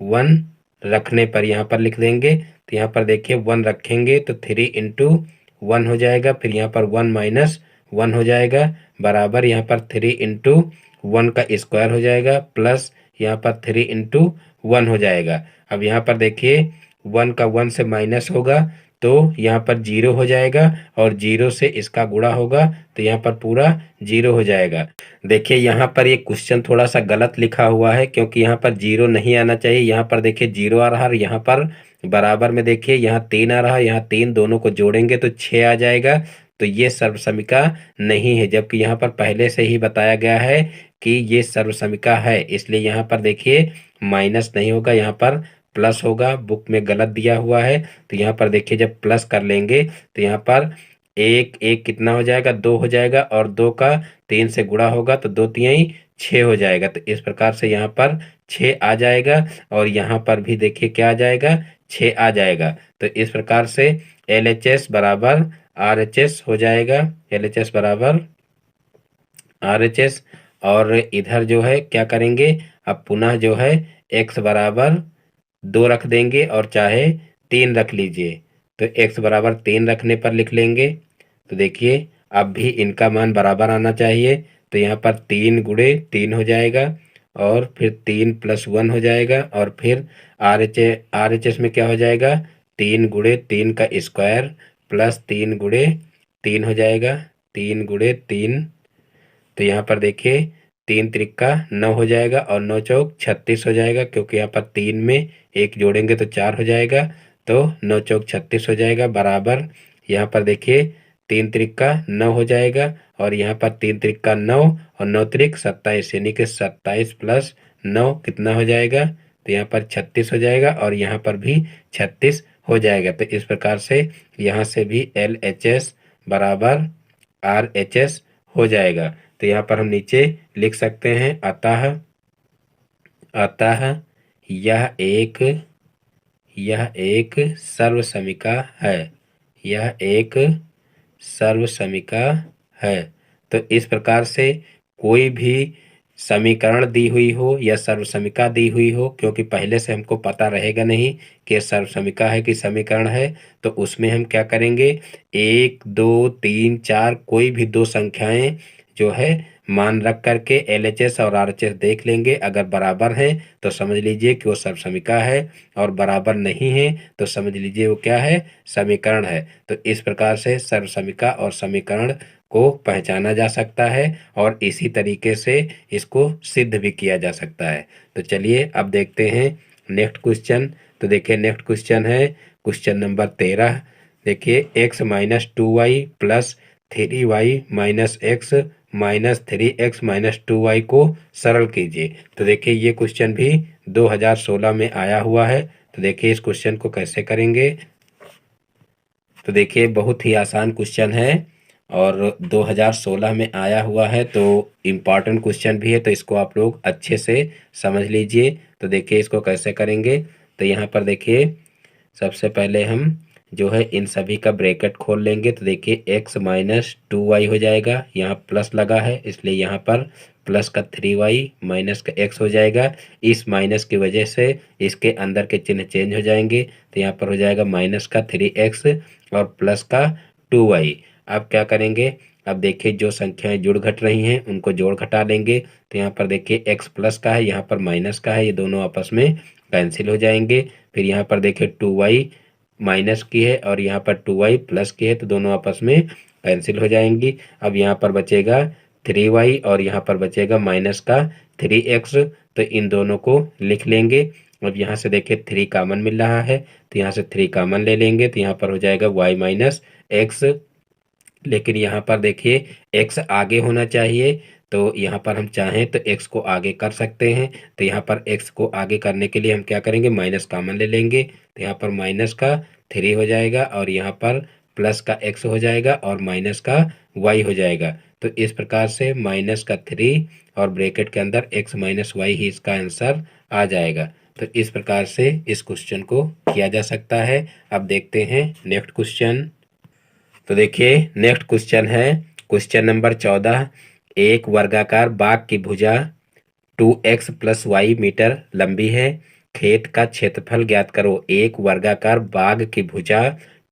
1 रखने पर यहाँ पर लिख देंगे। तो यहाँ पर देखिए 1 रखेंगे तो 3 इंटू 1 हो जाएगा, फिर यहाँ पर 1 माइनस 1 हो जाएगा, बराबर यहाँ पर 3 इंटू 1 का स्क्वायर हो जाएगा, प्लस यहाँ पर 3 इंटू 1 हो जाएगा। अब यहाँ पर देखिए 1 का 1 से माइनस होगा तो यहाँ पर 0 हो जाएगा, और 0 से इसका गुणा होगा तो यहाँ पर पूरा 0 हो जाएगा। देखिए यहाँ पर ये क्वेश्चन थोड़ा सा गलत लिखा हुआ है, क्योंकि यहाँ पर 0 नहीं आना चाहिए। यहाँ पर देखिए 0 आ रहा है, यहाँ पर बराबर में देखिए यहाँ 3 आ रहा है, यहाँ 3 दोनों को जोड़ेंगे तो 6 आ जाएगा। तो ये सर्वसमीका नहीं है, जबकि यहाँ पर पहले से ही बताया गया है कि ये सर्वसमीका है, इसलिए यहाँ पर देखिए माइनस नहीं होगा, यहाँ पर प्लस होगा। बुक में गलत दिया हुआ है। तो यहाँ पर देखिए जब प्लस कर लेंगे तो यहाँ पर एक एक कितना हो जाएगा, 2 हो जाएगा, और 2 का 3 से गुणा होगा तो 2 तिहाई 6 हो जाएगा। तो इस प्रकार से यहाँ पर 6 आ जाएगा, और यहाँ पर भी देखिए क्या आ जाएगा, 6 आ जाएगा। तो इस प्रकार से LHS बराबर RHS हो जाएगा, LHS बराबर RHS। और इधर जो है क्या करेंगे, अब पुनः जो है x बराबर 2 रख देंगे, और चाहे 3 रख लीजिए। तो x बराबर 3 रखने पर लिख लेंगे। तो देखिए अब भी इनका मान बराबर आना चाहिए। तो यहाँ पर 3 गुणे 3 हो जाएगा, और फिर 3 + 1 हो जाएगा, और फिर RHS में क्या हो जाएगा, 3 गुणे 3 का स्क्वायर प्लस 3 गुणे 3 हो जाएगा, 3 गुणे 3। तो यहाँ पर देखिए 3 त्रिका 9 हो जाएगा, और 9 चौक 36 हो जाएगा, क्योंकि यहाँ पर 3 में 1 जोड़ेंगे तो 4 हो जाएगा। तो 9 चौक 36 हो जाएगा, बराबर यहाँ पर देखिए 3 त्रिका 9 हो जाएगा, और यहाँ पर 3 त्रिका 9 और 9 त्रिक 27, यानी कि 27 + 9 कितना हो जाएगा, तो यहाँ पर 36 हो जाएगा, और यहाँ पर भी 36 हो जाएगा। तो इस प्रकार से यहाँ से भी LHS बराबर RHS हो जाएगा। तो यहाँ पर हम नीचे लिख सकते हैं, अतः अतः यह एक सर्वसमीका है, यह एक सर्वसमीका है। तो इस प्रकार से कोई भी समीकरण दी हुई हो या सर्वसमीका दी हुई हो, क्योंकि पहले से हमको पता रहेगा नहीं कि सर्वसमीका है कि समीकरण है, तो उसमें हम क्या करेंगे, 1 2 3 4 कोई भी दो संख्याएं जो है मान रख करके LHS और RHS देख लेंगे। अगर बराबर हैं तो समझ लीजिए कि वो सर्वसमीका है, और बराबर नहीं है तो समझ लीजिए वो क्या है, समीकरण है। तो इस प्रकार से सर्वसमीका और समीकरण को पहचाना जा सकता है, और इसी तरीके से इसको सिद्ध भी किया जा सकता है। तो चलिए अब देखते हैं नेक्स्ट क्वेश्चन। तो देखिए नेक्स्ट क्वेश्चन है क्वेश्चन नंबर 13। देखिए x - 2y plus 3y - x minus 3x - 2y को सरल कीजिए। तो देखिए ये क्वेश्चन भी 2016 में आया हुआ है। तो देखिए इस क्वेश्चन को कैसे करेंगे। तो देखिए बहुत ही आसान क्वेश्चन है, और 2016 में आया हुआ है, तो इम्पॉर्टेंट क्वेश्चन भी है, तो इसको आप लोग अच्छे से समझ लीजिए। तो देखिए इसको कैसे करेंगे। तो यहाँ पर देखिए सबसे पहले हम जो है इन सभी का ब्रैकेट खोल लेंगे तो देखिए x माइनस 2y हो जाएगा। यहाँ प्लस लगा है इसलिए यहाँ पर प्लस का 3y माइनस का x हो जाएगा। इस माइनस की वजह से इसके अंदर के चिन्ह चेंज हो जाएंगे तो यहाँ पर हो जाएगा माइनस का 3x और प्लस का 2y। अब क्या करेंगे, अब देखिए जो संख्याएं जुड़ घट रही हैं उनको जोड़ घटा लेंगे तो यहाँ पर देखिए x प्लस का है, यहाँ पर माइनस का है, ये दोनों आपस में कैंसिल हो जाएंगे। फिर यहाँ पर देखिए 2y माइनस की है और यहाँ पर 2y प्लस की है तो दोनों आपस में कैंसिल हो जाएंगी। अब यहाँ पर बचेगा 3y और यहाँ पर बचेगा माइनस का 3x, तो इन दोनों को लिख लेंगे। अब यहाँ से देखिए 3 कॉमन मिल रहा है तो यहाँ से 3 कॉमन ले लेंगे तो यहाँ पर हो जाएगा y माइनस एक्स। लेकिन यहाँ पर देखिए x आगे होना चाहिए तो यहाँ पर हम चाहें तो x को आगे कर सकते हैं। तो यहाँ पर x को आगे करने के लिए हम क्या करेंगे, माइनस कॉमन ले लेंगे तो यहाँ पर माइनस का 3 हो जाएगा और यहाँ पर प्लस का x हो जाएगा और माइनस का y हो जाएगा। तो इस प्रकार से माइनस का 3 और ब्रैकेट के अंदर x माइनस वाई ही इसका आंसर आ जाएगा। तो इस प्रकार से इस क्वेश्चन को किया जा सकता है। अब देखते हैं नेक्स्ट क्वेश्चन। तो देखिए नेक्स्ट क्वेश्चन है क्वेश्चन नंबर 14। एक वर्गाकार बाग की भुजा 2x प्लस वाई मीटर लंबी है, खेत का क्षेत्रफल ज्ञात करो। एक वर्गाकार बाग की भुजा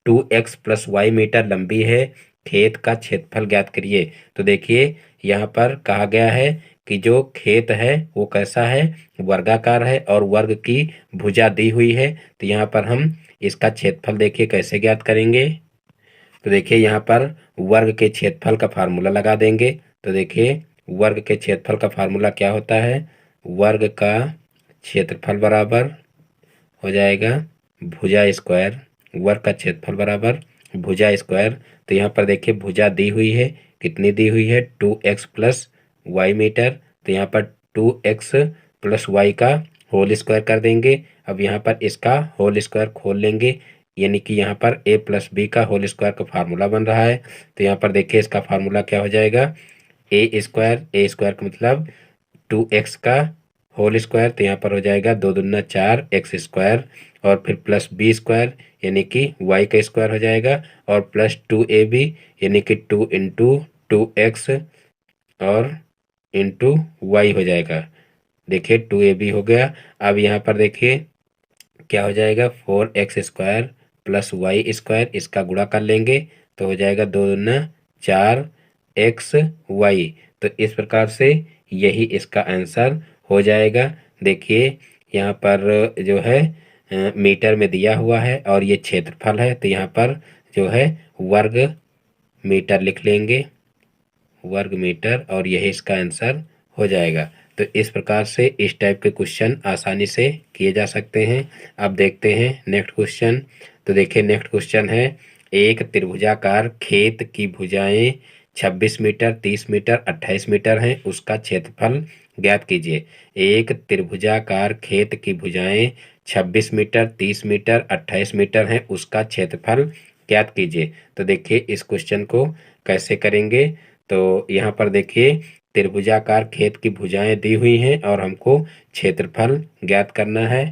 2x प्लस वाई मीटर लंबी है, खेत का क्षेत्रफल ज्ञात करिए। तो देखिए यहाँ पर कहा गया है कि जो खेत है वो कैसा है, वर्गाकार है और वर्ग की भुजा दी हुई है। तो यहाँ पर हम इसका क्षेत्रफल देखिए कैसे ज्ञात करेंगे। तो देखिए यहाँ पर वर्ग के क्षेत्रफल का फार्मूला लगा देंगे। तो देखिए वर्ग के क्षेत्रफल का फार्मूला क्या होता है, वर्ग का क्षेत्रफल बराबर हो जाएगा भुजा स्क्वायर, वर्ग का क्षेत्रफल बराबर भुजा स्क्वायर। तो यहाँ पर देखिए भुजा दी हुई है, कितनी दी हुई है 2x प्लस वाई मीटर। तो यहाँ पर 2x प्लस वाई का होल स्क्वायर कर देंगे। अब यहाँ पर इसका होल स्क्वायर खोल लेंगे, यानी कि यहाँ पर a प्लस बी का होल स्क्वायर का फार्मूला बन रहा है। तो यहाँ पर देखिए इसका फार्मूला क्या हो जाएगा, ए स्क्वायर का मतलब 2x का होल स्क्वायर। तो यहाँ पर हो जाएगा 2 दूना 4 एक्स स्क्वायर और फिर प्लस बी स्क्वायर यानी कि y का स्क्वायर हो जाएगा और प्लस 2ab यानी कि 2 इंटू 2x और इंटू वाई हो जाएगा। देखिए 2ab हो गया। अब यहाँ पर देखिए क्या हो जाएगा 4x square plus Y square, इसका गुणा कर लेंगे तो हो जाएगा 2 दूना 4 एक्स वाई। तो इस प्रकार से यही इसका आंसर हो जाएगा। देखिए यहाँ पर जो है मीटर में दिया हुआ है और ये क्षेत्रफल है तो यहाँ पर जो है वर्ग मीटर लिख लेंगे, वर्ग मीटर, और यही इसका आंसर हो जाएगा। तो इस प्रकार से इस टाइप के क्वेश्चन आसानी से किए जा सकते हैं। अब देखते हैं नेक्स्ट क्वेश्चन। तो देखिए नेक्स्ट क्वेश्चन है एक त्रिभुजाकार खेत की भुजाएं 26 मीटर 30 मीटर 28 मीटर हैं, उसका क्षेत्रफल ज्ञात कीजिए। एक त्रिभुजाकार खेत की भुजाएं 26 मीटर 30 मीटर 28 मीटर हैं, उसका क्षेत्रफल ज्ञात कीजिए। तो देखिए इस क्वेश्चन को कैसे करेंगे। तो यहाँ पर देखिए त्रिभुजाकार खेत की भुजाएं दी हुई हैं और हमको क्षेत्रफल ज्ञात करना है।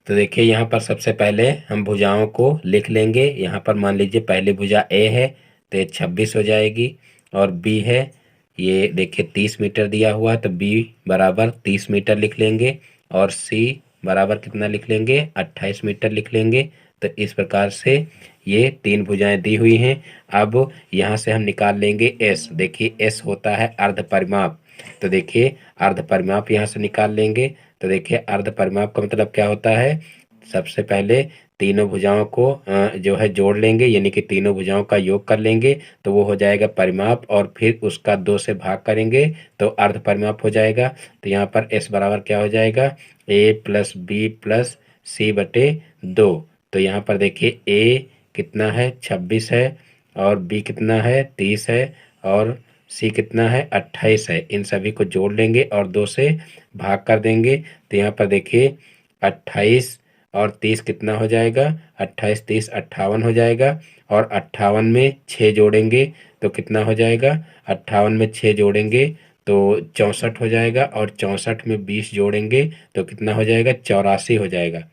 तो देखिए यहाँ पर सबसे पहले हम भुजाओं को लिख लेंगे। यहाँ पर मान लीजिए पहली भुजा ए है तो ये 26 हो जाएगी और बी है, ये देखिए 30 मीटर दिया हुआ तो बी बराबर 30 मीटर लिख लेंगे और सी बराबर कितना लिख लेंगे 28 मीटर लिख लेंगे। तो इस प्रकार से ये 3 भुजाएं दी हुई हैं। अब यहाँ से हम निकाल लेंगे एस। देखिए एस होता है अर्ध परिमाप, तो देखिए अर्ध परिमाप यहाँ से निकाल लेंगे। तो देखिए अर्ध परिमाप का मतलब क्या होता है, सबसे पहले तीनों भुजाओं को जो है जोड़ लेंगे, यानी कि तीनों भुजाओं का योग कर लेंगे तो वो हो जाएगा परिमाप और फिर उसका 2 से भाग करेंगे तो अर्ध परिमाप हो जाएगा। तो यहाँ पर एस बराबर क्या हो जाएगा ए प्लस बी प्लस सी बटे 2। तो यहाँ पर देखिए ए कितना है 26 है और बी कितना है 30 है और सी कितना है 28 है। इन सभी को जोड़ लेंगे और 2 से भाग कर देंगे। तो यहाँ पर देखिए 28 और 30 कितना हो जाएगा 28 30 58 हो जाएगा और 58 में 6 जोड़ेंगे तो कितना हो जाएगा 58 में 6 जोड़ेंगे तो 64 हो जाएगा और 64 में 20 जोड़ेंगे तो कितना हो जाएगा 84 हो जाएगा।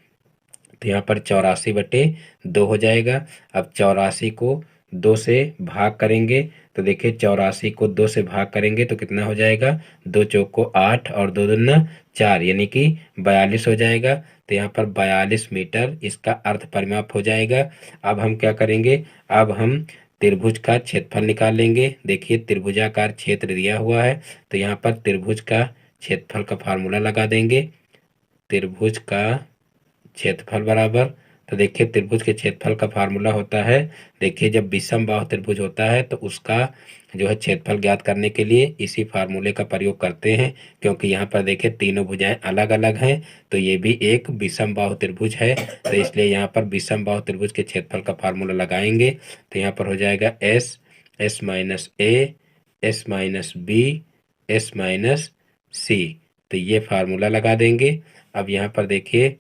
तो यहाँ पर 84/2 हो जाएगा। अब 84 को 2 से भाग करेंगे तो देखिए 84 को 2 से भाग करेंगे तो कितना हो जाएगा, 2 चौक को 8 और 2 दूना 4 यानी कि 42 हो जाएगा। तो यहाँ पर 42 मीटर इसका अर्ध परिमाप हो जाएगा। अब हम क्या करेंगे, अब हम त्रिभुज का क्षेत्रफल निकाल लेंगे। देखिए त्रिभुजाकार क्षेत्र दिया हुआ है तो यहाँ पर त्रिभुज का क्षेत्रफल का फार्मूला लगा देंगे। त्रिभुज का क्षेत्रफल बराबर, तो देखिए त्रिभुज के क्षेत्रफल का फार्मूला होता है, देखिए जब विषम बाहु त्रिभुज होता है तो उसका जो है क्षेत्रफल ज्ञात करने के लिए इसी फार्मूले का प्रयोग करते हैं। क्योंकि यहाँ पर देखिए तीनों भुजाएं अलग अलग हैं तो ये भी एक विषम बाहु त्रिभुज है, तो इसलिए यहाँ पर विषम बाहु त्रिभुज के क्षेत्रफल का फार्मूला लगाएंगे। तो यहाँ पर हो जाएगा S, S minus A, S minus B, S minus C. तो ये फार्मूला लगा देंगे। अब यहाँ पर देखिए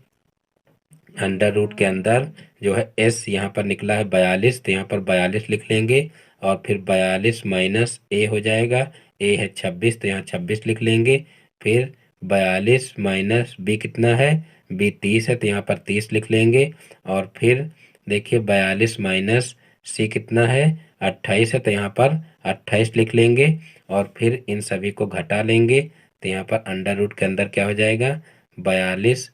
अंडर रूट के अंदर जो है एस यहाँ पर निकला है 42, तो यहाँ पर 42 लिख लेंगे और फिर 42 माइनस ए हो जाएगा, ए है 26 तो यहाँ 26 लिख लेंगे। फिर 42 माइनस बी कितना है, बी 30 है तो यहाँ पर 30 लिख लेंगे। और फिर देखिए 42 माइनस सी कितना है, 28 है तो यहाँ पर 28 लिख लेंगे। और फिर इन सभी को घटा लेंगे तो यहाँ पर अंडर रूट के अंदर क्या हो जाएगा, 42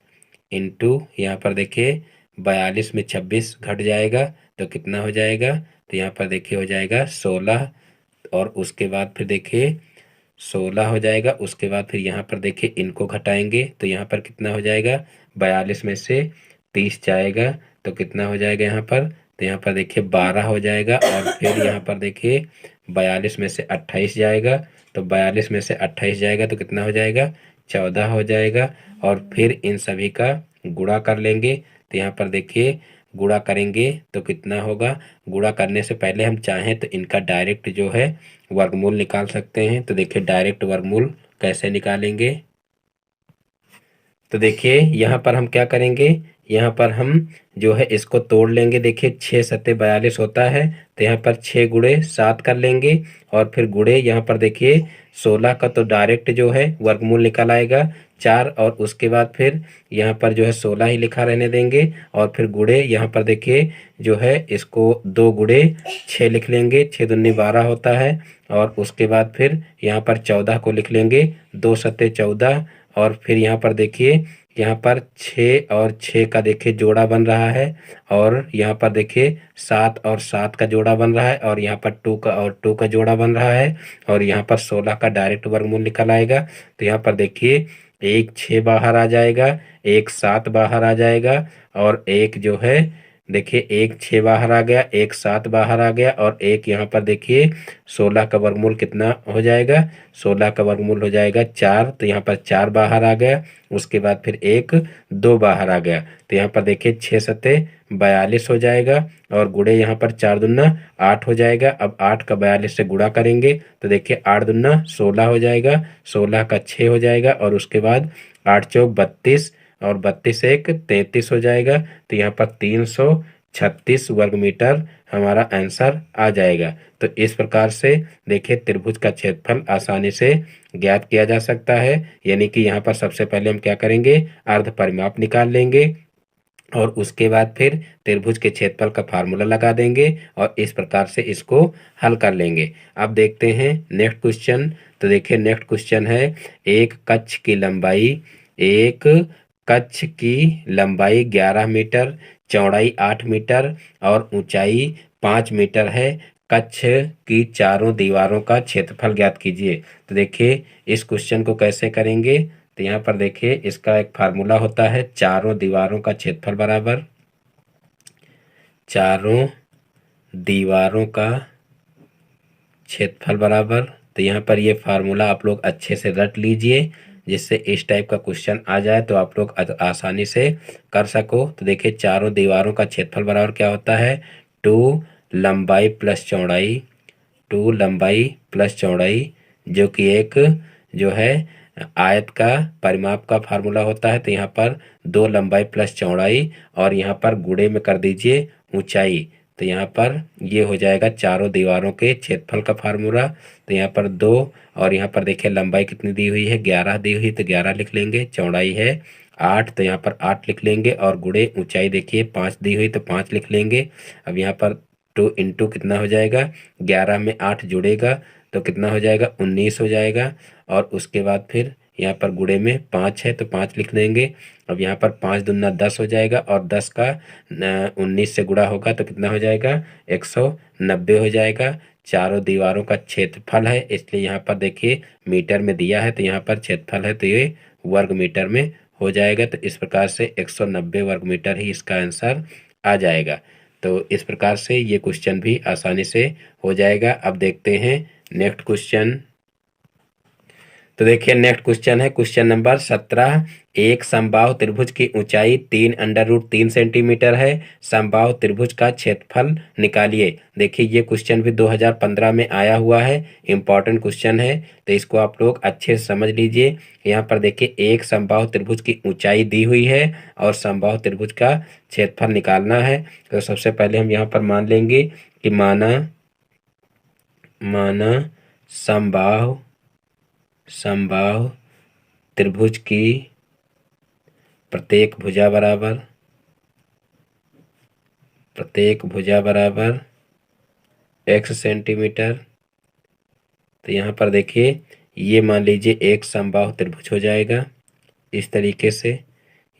इंटू यहाँ पर देखिए 42 में 26 घट जाएगा तो कितना हो जाएगा, तो यहाँ पर देखिए हो जाएगा 16। और उसके बाद फिर देखिए 16 हो जाएगा। उसके बाद फिर यहाँ पर देखिए इनको घटाएंगे तो यहाँ पर कितना हो जाएगा, 42 में से 30 जाएगा तो कितना हो जाएगा यहाँ पर, तो यहाँ पर देखिए 12 हो जाएगा। और फिर यहाँ पर देखिए 42 में से 28 जाएगा तो 42 में से 28 जाएगा तो कितना हो जाएगा, 14 हो जाएगा। और फिर इन सभी का गुणा कर लेंगे तो यहाँ पर देखिए गुणा करेंगे तो कितना होगा, गुणा करने से पहले हम चाहें तो इनका डायरेक्ट जो है वर्गमूल निकाल सकते हैं। तो देखिए डायरेक्ट वर्गमूल कैसे निकालेंगे, तो देखिए यहाँ पर हम क्या करेंगे, यहाँ पर हम जो है इसको तोड़ लेंगे। देखिए 6 सत्ते 42 होता है तो यहाँ पर 6 गुणे 7 कर लेंगे और फिर गुणे यहाँ पर देखिए 16 का तो डायरेक्ट जो है वर्गमूल निकल आएगा 4। और उसके बाद फिर यहाँ पर जो है 16 ही लिखा रहने देंगे और फिर गुणे यहाँ पर देखिए जो है इसको 2 गुणे 6 लिख लेंगे, 6 दूनी 12 होता है। और उसके बाद फिर यहाँ पर 14 को लिख लेंगे, 2 सत्ते 14। और फिर यहाँ पर देखिए यहाँ पर 6 और 6 का देखिए जोड़ा बन रहा है और यहाँ पर देखिए 7 और 7 का जोड़ा बन रहा है और यहाँ पर 2 का और 2 का जोड़ा बन रहा है और यहाँ पर 16 का डायरेक्ट वर्गमूल निकल आएगा। तो यहाँ पर देखिए एक 6 बाहर आ जाएगा, एक 7 बाहर आ जाएगा और एक जो है देखिए एक 6 बाहर आ गया, एक 7 बाहर आ गया और एक यहाँ पर देखिए 16 का वर्गमूल कितना हो जाएगा, 16 का वर्गमूल हो जाएगा 4। तो यहाँ पर 4 बाहर आ गया। उसके बाद फिर एक 2 बाहर आ गया तो यहाँ पर देखिए 6 सत्ते 42 हो जाएगा और गुणे यहाँ पर 4 दूना 8 हो जाएगा। अब 8 का 42 से गुणा करेंगे तो देखिए 8 दूना 16 हो जाएगा, 16 का 6 हो जाएगा और उसके बाद 8 चौक 32 और 32 एक 33 हो जाएगा। तो यहाँ पर 336 वर्ग मीटर हमारा आंसर आ जाएगा। तो इस प्रकार से देखिए त्रिभुज का क्षेत्रफल आसानी से ज्ञात किया जा सकता है। यानी कि यहाँ पर सबसे पहले हम क्या करेंगे, अर्ध परिमाप निकाल लेंगे और उसके बाद फिर त्रिभुज के क्षेत्रफल का फार्मूला लगा देंगे और इस प्रकार से इसको हल कर लेंगे। अब देखते हैं नेक्स्ट क्वेश्चन। तो देखिए नेक्स्ट क्वेश्चन है, एक कक्ष की लंबाई 11 मीटर, चौड़ाई 8 मीटर और ऊंचाई 5 मीटर है। कक्ष की चारों दीवारों का क्षेत्रफल ज्ञात कीजिए। तो देखिए इस क्वेश्चन को कैसे करेंगे, तो यहाँ पर देखिए इसका एक फार्मूला होता है, चारों दीवारों का क्षेत्रफल बराबर चारों दीवारों का क्षेत्रफल बराबर। तो यहाँ पर ये फार्मूला आप लोग अच्छे से रट लीजिए जिससे इस टाइप का क्वेश्चन आ जाए तो आप लोग आसानी से कर सको। तो देखिए चारों दीवारों का क्षेत्रफल बराबर क्या होता है, 2 लंबाई प्लस चौड़ाई, 2 लंबाई प्लस चौड़ाई जो कि एक जो है आयत का परिमाप का फार्मूला होता है। तो यहाँ पर 2 लंबाई प्लस चौड़ाई और यहाँ पर गुणे में कर दीजिए ऊंचाई। तो यहाँ पर ये हो जाएगा चारों दीवारों के क्षेत्रफल का फार्मूला। तो यहाँ पर 2 और यहाँ पर देखिए लंबाई कितनी दी हुई है, 11 दी हुई, तो 11 लिख लेंगे, चौड़ाई है 8, तो यहाँ पर 8 लिख लेंगे और गुणे ऊंचाई देखिए 5 दी हुई तो 5 लिख लेंगे। अब यहाँ पर 2 इंटू कितना हो जाएगा, 11 में 8 जुड़ेगा तो कितना हो जाएगा, 19 हो जाएगा। और उसके बाद फिर यहाँ पर गुणे में 5 है तो 5 लिख देंगे। अब यहाँ पर 5 दूना 10 हो जाएगा और 10 का 19 से गुणा होगा तो कितना हो जाएगा, 190 हो जाएगा। चारों दीवारों का क्षेत्रफल है, इसलिए यहाँ पर देखिए मीटर में दिया है तो यहाँ पर क्षेत्रफल है तो ये वर्ग मीटर में हो जाएगा। तो इस प्रकार से 190 वर्ग मीटर ही इसका आंसर आ जाएगा। तो इस प्रकार से ये क्वेश्चन भी आसानी से हो जाएगा। अब देखते हैं नेक्स्ट क्वेश्चन। तो देखिए नेक्स्ट क्वेश्चन है क्वेश्चन नंबर 17। एक समबाहु त्रिभुज की ऊंचाई 3√3 सेंटीमीटर है, समबाहु त्रिभुज का क्षेत्रफल निकालिए। देखिए ये क्वेश्चन भी 2015 में आया हुआ है, इंपॉर्टेंट क्वेश्चन है तो इसको आप लोग अच्छे से समझ लीजिए। यहाँ पर देखिए एक समबाहु त्रिभुज की ऊंचाई दी हुई है और समबाहु त्रिभुज का क्षेत्रफल निकालना है। तो सबसे पहले हम यहाँ पर मान लेंगे कि माना समबाहु त्रिभुज की प्रत्येक भुजा बराबर x सेंटीमीटर। तो यहाँ पर देखिए ये मान लीजिए एक समबाहु त्रिभुज हो जाएगा इस तरीके से,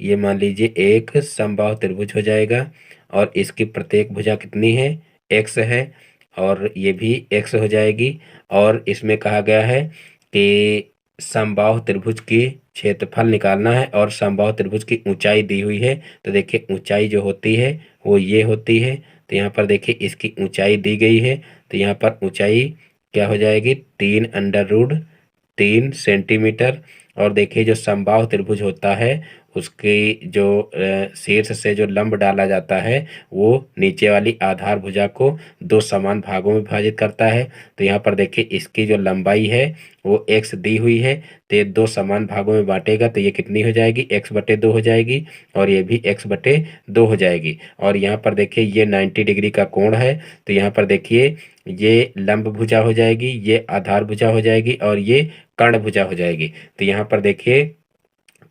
ये मान लीजिए एक समबाहु त्रिभुज हो जाएगा और इसकी प्रत्येक भुजा कितनी है, x है और ये भी x हो जाएगी। और इसमें कहा गया है कि समबाहु त्रिभुज की क्षेत्रफल निकालना है और समबाहु त्रिभुज की ऊंचाई दी हुई है। तो देखिए ऊंचाई जो होती है वो ये होती है। तो यहाँ पर देखिए इसकी ऊंचाई दी गई है तो यहाँ पर ऊंचाई क्या हो जाएगी, 3√3 सेंटीमीटर। और देखिए जो समबाहु त्रिभुज होता है उसकी जो शीर्ष से जो लंब डाला जाता है वो नीचे वाली आधार भुजा को दो समान भागों में विभाजित करता है। तो यहाँ पर देखिए इसकी जो लंबाई है वो x दी हुई है तो ये दो समान भागों में बांटेगा तो ये कितनी हो जाएगी, x/2 हो जाएगी और ये भी x/2 हो जाएगी। और यहाँ पर देखिए ये 90 डिग्री का कोण है तो यहाँ पर देखिए ये लंब भुजा हो जाएगी, ये आधार भुजा हो जाएगी और ये कर्ण भुजा हो जाएगी। तो यहाँ पर देखिए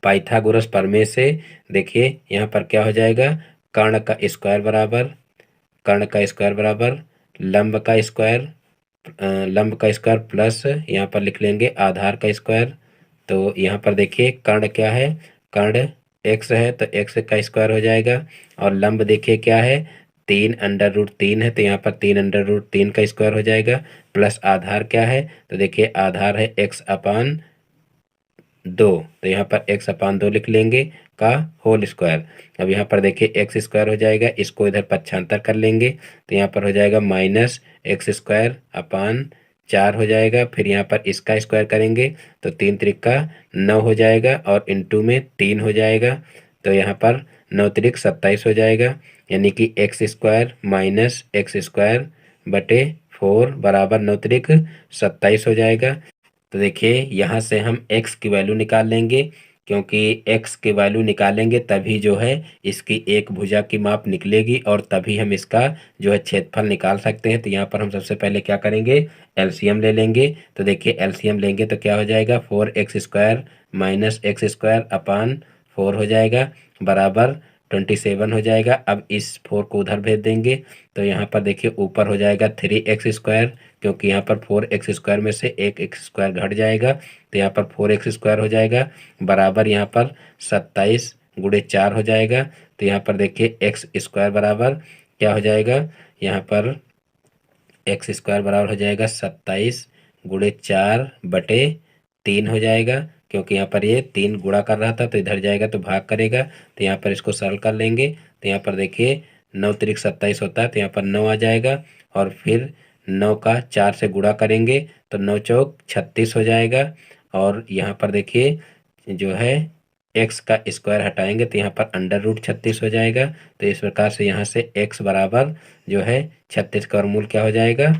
पाइथागोरस प्रमेय से देखिए यहाँ पर क्या हो जाएगा, कर्ण का स्क्वायर बराबर लंब का स्क्वायर प्लस यहाँ पर लिख लेंगे आधार का स्क्वायर। तो यहाँ पर देखिए कर्ण क्या है, कर्ण x है तो x का स्क्वायर हो जाएगा और लंब देखिए क्या है, 3√3 है तो यहाँ पर 3√3 का स्क्वायर हो जाएगा प्लस आधार क्या है, तो देखिए आधार है x/2 तो यहाँ पर x/2 लिख लेंगे का होल स्क्वायर। अब यहाँ पर देखिए एक्स स्क्वायर हो जाएगा, इसको इधर पक्षांतर कर लेंगे तो यहाँ पर हो जाएगा -x² हो जाएगा। फिर यहाँ पर इसका स्क्वायर करेंगे तो 3×3 = 9 हो जाएगा और इंटू में 3 हो जाएगा तो यहाँ पर 9×3 = 27 हो जाएगा। यानी कि x² - x²/4 बराबर 9×3 = 27 हो जाएगा। तो देखिए यहाँ से हम x की वैल्यू निकाल लेंगे, क्योंकि x की वैल्यू निकालेंगे तभी जो है इसकी एक भुजा की माप निकलेगी और तभी हम इसका जो है क्षेत्रफल निकाल सकते हैं। तो यहाँ पर हम सबसे पहले क्या करेंगे, एलसीएम ले लेंगे। तो देखिए एलसीएम लेंगे तो क्या हो जाएगा, 4x² - x²/4 हो जाएगा बराबर 27 हो जाएगा। अब इस 4 को उधर भेज देंगे तो यहाँ पर देखिए ऊपर हो जाएगा 3x², क्योंकि यहाँ पर 4x² में से एक x² घट जाएगा तो यहाँ पर 4x² हो जाएगा बराबर यहाँ पर 27 × 4 हो जाएगा। तो यहाँ पर देखिए x² बराबर क्या हो जाएगा, यहाँ पर x² बराबर हो जाएगा 27 × 4/3 हो जाएगा, क्योंकि यहाँ पर ये 3 गुणा कर रहा था तो इधर जाएगा तो भाग करेगा तो यहाँ पर इसको सरल कर लेंगे। तो यहाँ पर देखिए 9×3 = 27 होता है तो यहाँ पर 9 आ जाएगा और फिर 9 का 4 से गुणा करेंगे तो 9×4 = 36 हो जाएगा। और यहाँ पर देखिए जो है x का स्क्वायर हटाएंगे तो यहाँ पर √36 हो जाएगा। तो इस प्रकार से यहाँ से x बराबर जो है 36 का वर्गमूल क्या हो जाएगा,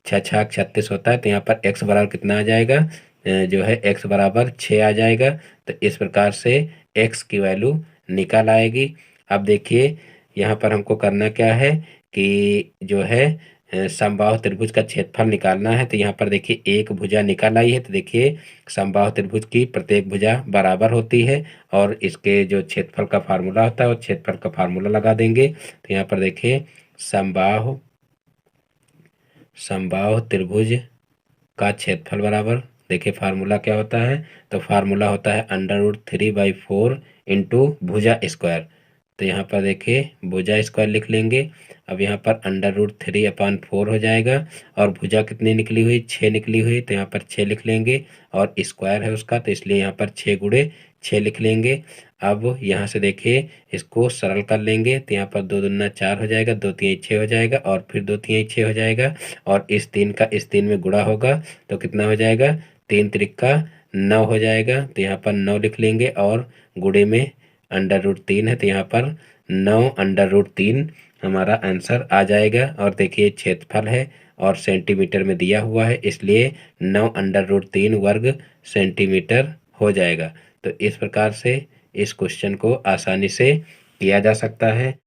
6×6 = 36 होता है तो यहाँ पर x बराबर कितना आ जाएगा, जो है x बराबर 6 आ जाएगा। तो इस प्रकार से x की वैल्यू निकल आएगी। अब देखिए यहाँ पर हमको करना क्या है कि जो है समबाहु त्रिभुज का क्षेत्रफल निकालना है। तो यहाँ पर देखिए एक भुजा निकल आई है, तो देखिए समबाहु त्रिभुज की प्रत्येक भुजा बराबर होती है और इसके जो क्षेत्रफल का फार्मूला होता है वो क्षेत्रफल का फार्मूला लगा देंगे। तो यहाँ पर देखिए समबाहु त्रिभुज का क्षेत्रफल बराबर, देखिए फार्मूला क्या होता है, तो फार्मूला होता है √3/4 इंटू भुजा स्क्वायर। तो यहाँ पर देखिए भुजा स्क्वायर लिख लेंगे। अब यहाँ पर √3/4 हो जाएगा और भुजा कितनी निकली हुई, 6 निकली हुई, तो यहाँ पर 6 लिख लेंगे और स्क्वायर है उसका, तो इसलिए यहाँ पर 6 गुणे 6 लिख लेंगे। अब यहाँ से देखिए इसको सरल कर लेंगे, तो यहाँ पर 2 दूना 4 हो जाएगा, 2 तिहाई 6 हो जाएगा और फिर 2 तिहाई 6 हो जाएगा और इस 3 का इस 3 में गुणा होगा तो कितना हो जाएगा, 3 त्रिका 9 हो जाएगा। तो यहाँ पर 9 लिख लेंगे और गुणे में √3 है, तो यहाँ पर 9√3 हमारा आंसर आ जाएगा। और देखिए क्षेत्रफल है और सेंटीमीटर में दिया हुआ है, इसलिए 9√3 वर्ग सेंटीमीटर हो जाएगा। तो इस प्रकार से इस क्वेश्चन को आसानी से किया जा सकता है।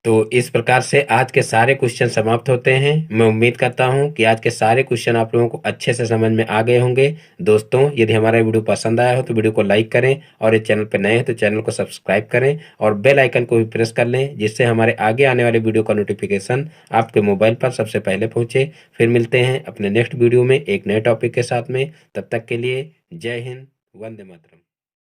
तो इस प्रकार से आज के सारे क्वेश्चन समाप्त होते हैं। मैं उम्मीद करता हूं कि आज के सारे क्वेश्चन आप लोगों को अच्छे से समझ में आ गए होंगे। दोस्तों, यदि हमारा वीडियो पसंद आया हो तो वीडियो को लाइक करें और इस चैनल पर नए हैं तो चैनल को सब्सक्राइब करें और बेल आइकन को भी प्रेस कर लें, जिससे हमारे आगे आने वाले वीडियो का नोटिफिकेशन आपके मोबाइल पर सबसे पहले पहुंचे। फिर मिलते हैं अपने नेक्स्ट वीडियो में एक नए टॉपिक के साथ में। तब तक के लिए जय हिंद, वंदे मातरम।